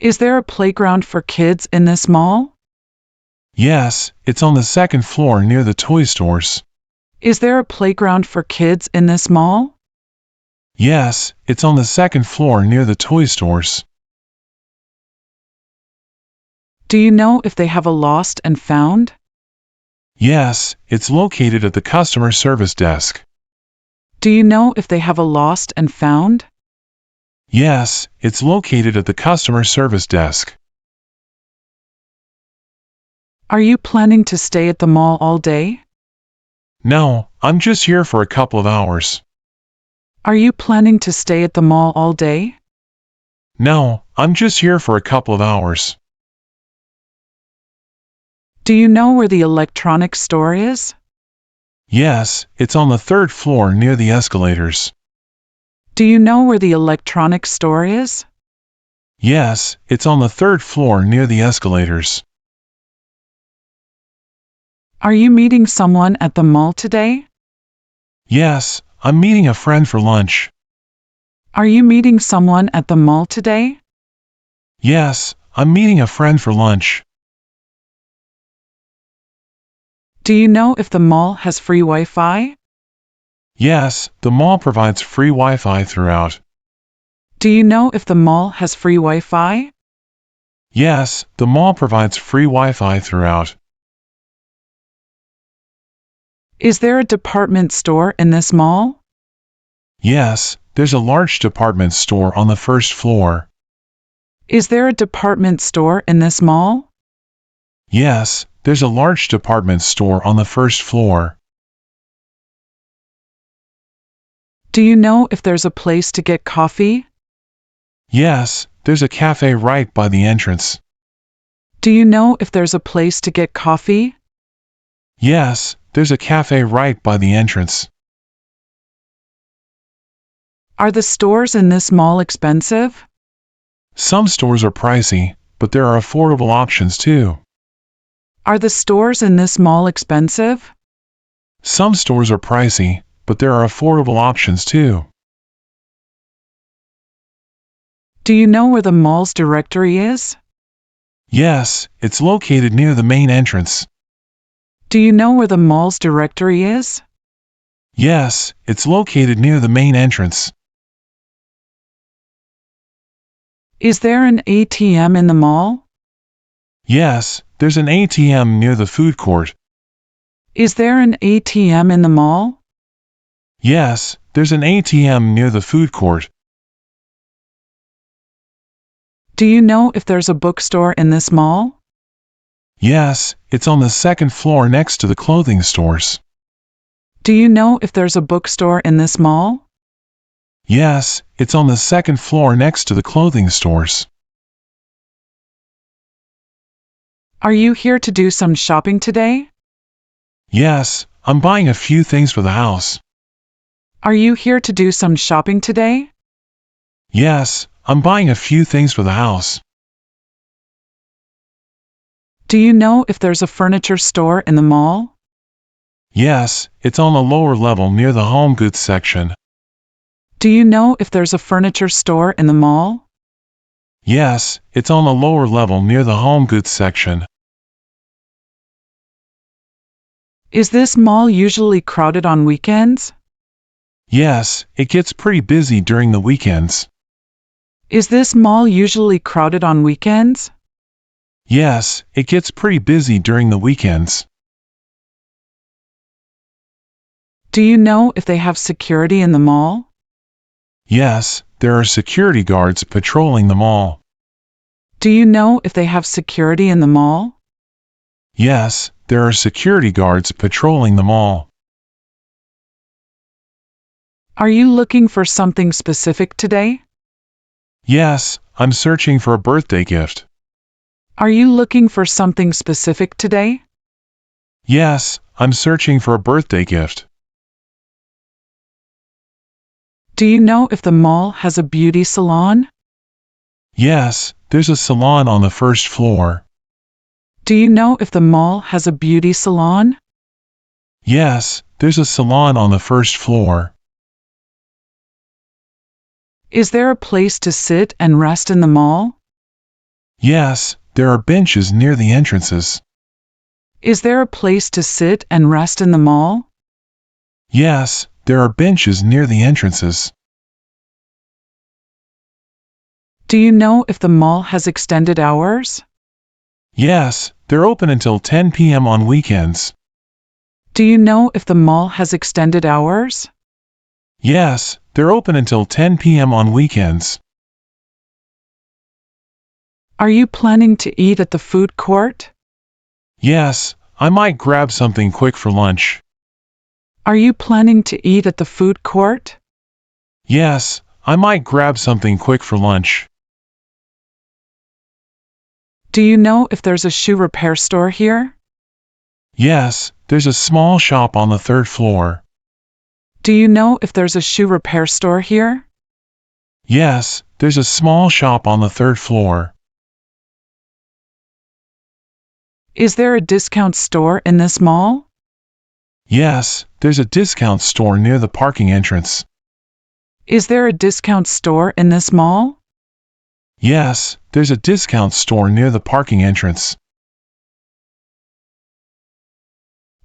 Is there a playground for kids in this mall? Yes, it's on the second floor near the toy stores. Is there a playground for kids in this mall? Yes, it's on the second floor near the toy stores. Do you know if they have a lost and found? Yes, it's located at the customer service desk. Do you know if they have a lost and found? Yes, it's located at the customer service desk. Are you planning to stay at the mall all day? No, I'm just here for a couple of hours. Are you planning to stay at the mall all day? No, I'm just here for a couple of hours. Do you know where the electronics store is? Yes, it's on the third floor near the escalators. Do you know where the electronics store is? Yes, it's on the third floor near the escalators. Are you meeting someone at the mall today? Yes, I'm meeting a friend for lunch. Are you meeting someone at the mall today? Yes, I'm meeting a friend for lunch. Do you know if the mall has free Wi-Fi? Yes, the mall provides free Wi-Fi throughout. Do you know if the mall has free Wi-Fi? Yes, the mall provides free Wi-Fi throughout. Is there a department store in this mall? Yes, there's a large department store on the first floor. Is there a department store in this mall? Yes, there's a large department store on the first floor. Do you know if there's a place to get coffee? Yes, there's a cafe right by the entrance. Do you know if there's a place to get coffee? Yes, there's a cafe right by the entrance. Are the stores in this mall expensive? Some stores are pricey, but there are affordable options too. Are the stores in this mall expensive? Some stores are pricey, but there are affordable options too. Do you know where the mall's directory is? Yes, it's located near the main entrance. Do you know where the mall's directory is? Yes, it's located near the main entrance. Is there an ATM in the mall? Yes, there's an ATM near the food court. Is there an ATM in the mall? Yes, there's an ATM near the food court. Do you know if there's a bookstore in this mall? Yes, it's on the second floor next to the clothing stores. Do you know if there's a bookstore in this mall? Yes, it's on the second floor next to the clothing stores. Are you here to do some shopping today? Yes, I'm buying a few things for the house. Are you here to do some shopping today? Yes, I'm buying a few things for the house. Do you know if there's a furniture store in the mall? Yes, it's on the lower level near the home goods section. Do you know if there's a furniture store in the mall? Yes, it's on the lower level near the home goods section. Is this mall usually crowded on weekends? Yes, it gets pretty busy during the weekends. Is this mall usually crowded on weekends? Yes, it gets pretty busy during the weekends. Do you know if they have security in the mall? Yes, there are security guards patrolling the mall. Do you know if they have security in the mall? Yes, there are security guards patrolling the mall. Are you looking for something specific today? Yes, I'm searching for a birthday gift. Are you looking for something specific today? Yes, I'm searching for a birthday gift. Do you know if the mall has a beauty salon? Yes, there's a salon on the first floor. Do you know if the mall has a beauty salon? Yes, there's a salon on the first floor. Is there a place to sit and rest in the mall? Yes, there are benches near the entrances. Is there a place to sit and rest in the mall? Yes, there are benches near the entrances. Do you know if the mall has extended hours? Yes, they're open until 10 p.m. on weekends. Do you know if the mall has extended hours? Yes, they're open until 10 p.m. on weekends. Are you planning to eat at the food court? Yes, I might grab something quick for lunch. Are you planning to eat at the food court? Yes, I might grab something quick for lunch. Do you know if there's a shoe repair store here? Yes, there's a small shop on the third floor. Do you know if there's a shoe repair store here? Yes, there's a small shop on the third floor. Is there a discount store in this mall? Yes, there's a discount store near the parking entrance. Is there a discount store in this mall? Yes, there's a discount store near the parking entrance.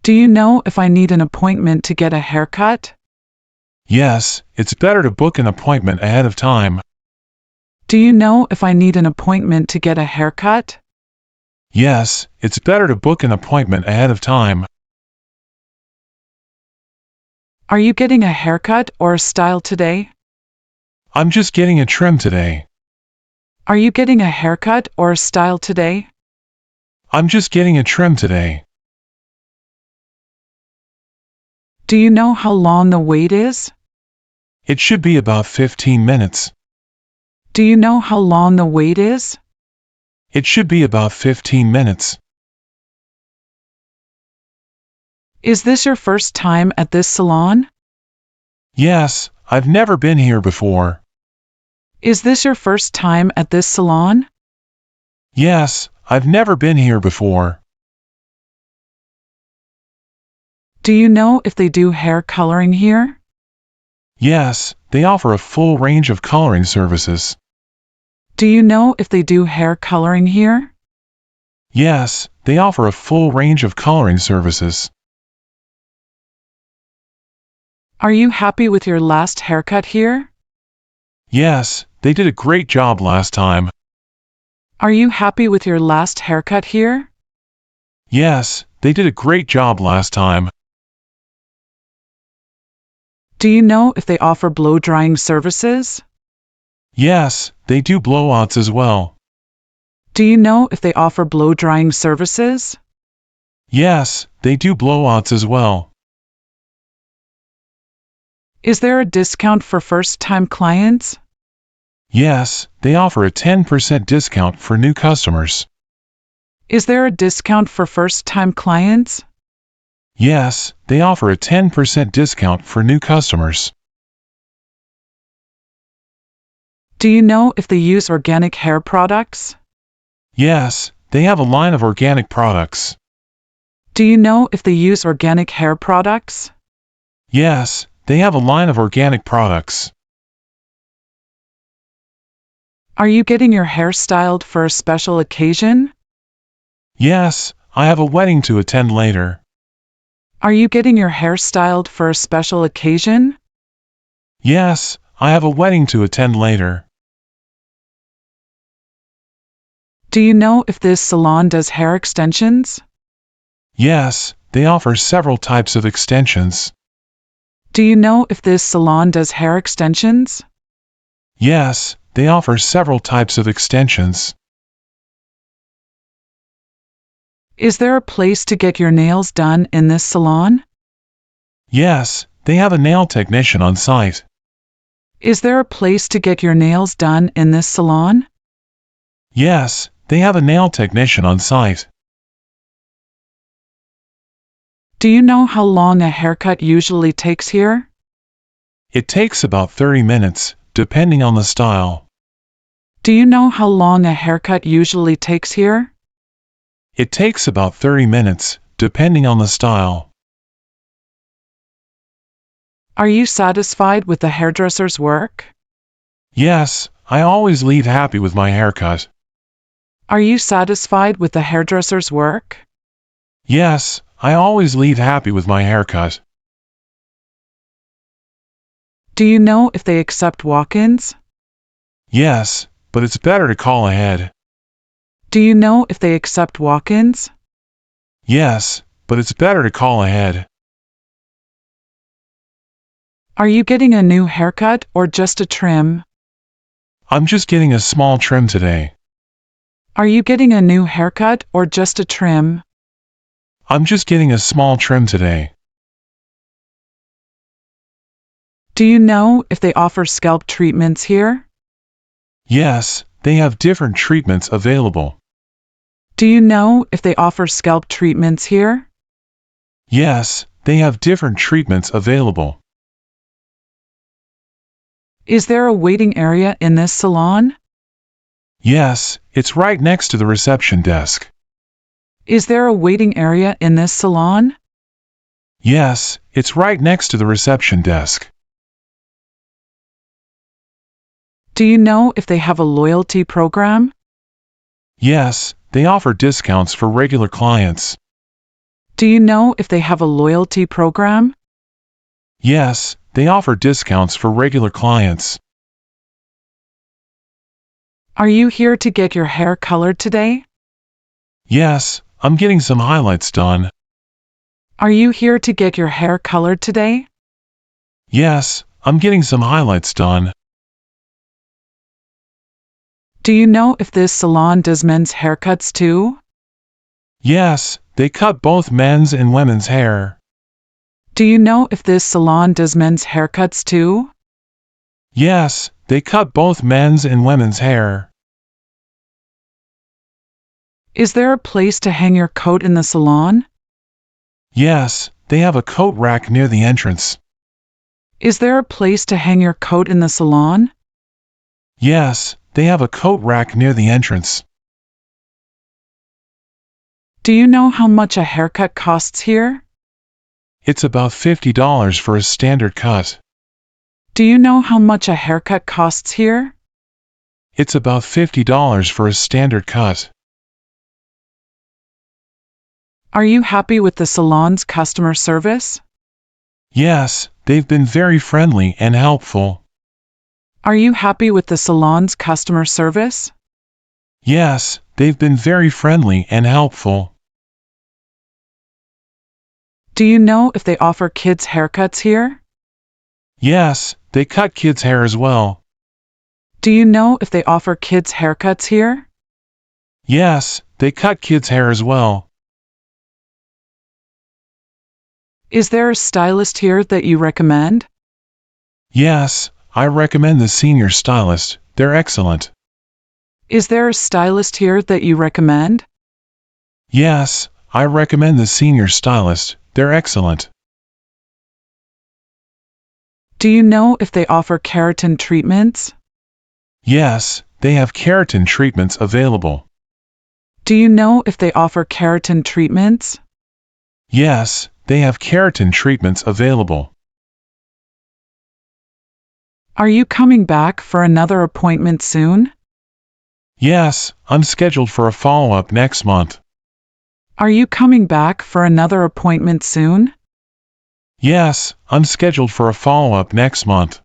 Do you know if I need an appointment to get a haircut? Yes, it's better to book an appointment ahead of time. Do you know if I need an appointment to get a haircut? Yes, it's better to book an appointment ahead of time. Are you getting a haircut or a style today? I'm just getting a trim today. Are you getting a haircut or a style today? I'm just getting a trim today. Do you know how long the wait is? It should be about 15 minutes. Do you know how long the wait is? It should be about 15 minutes. Is this your first time at this salon? Yes, I've never been here before. Is this your first time at this salon? Yes, I've never been here before. Do you know if they do hair coloring here? Yes, they offer a full range of coloring services. Do you know if they do hair coloring here? Yes, they offer a full range of coloring services. Are you happy with your last haircut here? Yes, they did a great job last time. Are you happy with your last haircut here? Yes, they did a great job last time. Do you know if they offer blow drying services? Yes, they do blowouts as well. Do you know if they offer blow drying services? Yes, they do blowouts as well. Is there a discount for first-time clients? Yes, they offer a 10% discount for new customers. Is there a discount for first-time clients? Yes, they offer a 10% discount for new customers. Do you know if they use organic hair products? Yes, they have a line of organic products. Do you know if they use organic hair products? Yes, they have a line of organic products. Are you getting your hair styled for a special occasion? Yes, I have a wedding to attend later. Are you getting your hair styled for a special occasion? Yes, I have a wedding to attend later. Do you know if this salon does hair extensions? Yes, they offer several types of extensions. Do you know if this salon does hair extensions? Yes, they offer several types of extensions. Is there a place to get your nails done in this salon? Yes, they have a nail technician on site. Is there a place to get your nails done in this salon? Yes, they have a nail technician on site. Do you know how long a haircut usually takes here? It takes about 30 minutes, depending on the style. Do you know how long a haircut usually takes here? It takes about 30 minutes, depending on the style. Are you satisfied with the hairdresser's work? Yes, I always leave happy with my haircut. Are you satisfied with the hairdresser's work? Yes, I always leave happy with my haircut. Do you know if they accept walk-ins? Yes, but it's better to call ahead. Do you know if they accept walk-ins? Yes, but it's better to call ahead. Are you getting a new haircut or just a trim? I'm just getting a small trim today. Are you getting a new haircut or just a trim? I'm just getting a small trim today. Do you know if they offer scalp treatments here? Yes, they have different treatments available. Do you know if they offer scalp treatments here? Yes, they have different treatments available. Is there a waiting area in this salon? Yes, it's right next to the reception desk. Is there a waiting area in this salon? Yes, it's right next to the reception desk. Do you know if they have a loyalty program? Yes, they offer discounts for regular clients. Do you know if they have a loyalty program? Yes, they offer discounts for regular clients. Are you here to get your hair colored today? Yes, I'm getting some highlights done. Are you here to get your hair colored today? Yes, I'm getting some highlights done. Do you know if this salon does men's haircuts too? Yes, they cut both men's and women's hair. Do you know if this salon does men's haircuts too? Yes, they cut both men's and women's hair. Is there a place to hang your coat in the salon? Yes, they have a coat rack near the entrance. Is there a place to hang your coat in the salon? Yes, they have a coat rack near the entrance. Do you know how much a haircut costs here? It's about $50 for a standard cut. Do you know how much a haircut costs here? It's about $50 for a standard cut. Are you happy with the salon's customer service? Yes, they've been very friendly and helpful. Are you happy with the salon's customer service? Yes, they've been very friendly and helpful. Do you know if they offer kids' haircuts here? Yes, they cut kids' hair as well. Do you know if they offer kids' haircuts here? Yes, they cut kids' hair as well. Is there a stylist here that you recommend? Yes, I recommend the senior stylist. They're excellent. Is there a stylist here that you recommend? Yes, I recommend the senior stylist. They're excellent. Do you know if they offer keratin treatments? Yes, they have keratin treatments available. Do you know if they offer keratin treatments? Yes, they have keratin treatments available. Are you coming back for another appointment soon? Yes, I'm scheduled for a follow-up next month. Are you coming back for another appointment soon? Yes, I'm scheduled for a follow-up next month.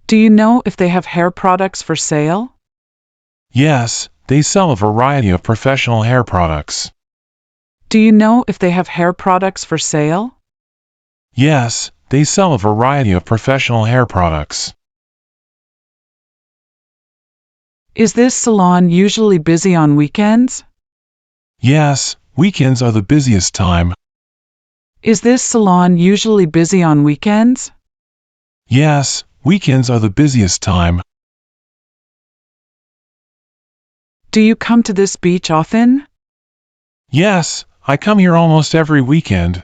Do you know if they have hair products for sale? Yes, they sell a variety of professional hair products. Do you know if they have hair products for sale? Yes, they sell a variety of professional hair products. Is this salon usually busy on weekends? Yes, weekends are the busiest time. Is this salon usually busy on weekends? Yes, weekends are the busiest time. Do you come to this beach often? Yes, I come here almost every weekend.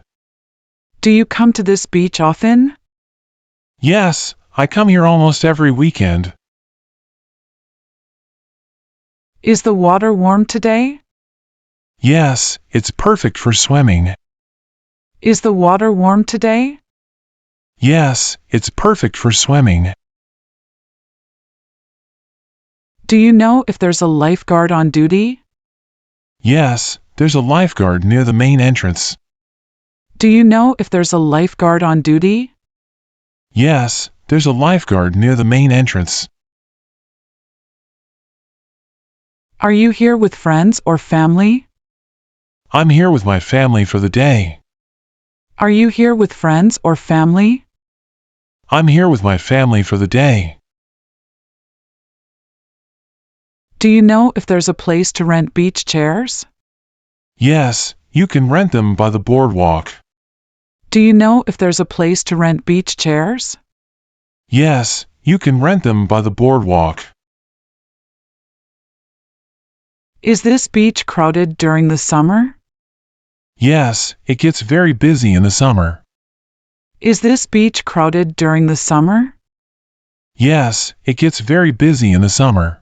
Do you come to this beach often? Yes, I come here almost every weekend. Is the water warm today? Yes, it's perfect for swimming. Is the water warm today? Yes, it's perfect for swimming. Do you know if there's a lifeguard on duty? Yes, there's a lifeguard near the main entrance. Do you know if there's a lifeguard on duty? Yes, there's a lifeguard near the main entrance. Are you here with friends or family? I'm here with my family for the day. Are you here with friends or family? I'm here with my family for the day. Do you know if there's a place to rent beach chairs? Yes, you can rent them by the boardwalk. Do you know if there's a place to rent beach chairs? Yes, you can rent them by the boardwalk. Is this beach crowded during the summer? Yes, it gets very busy in the summer. Is this beach crowded during the summer? Yes, it gets very busy in the summer.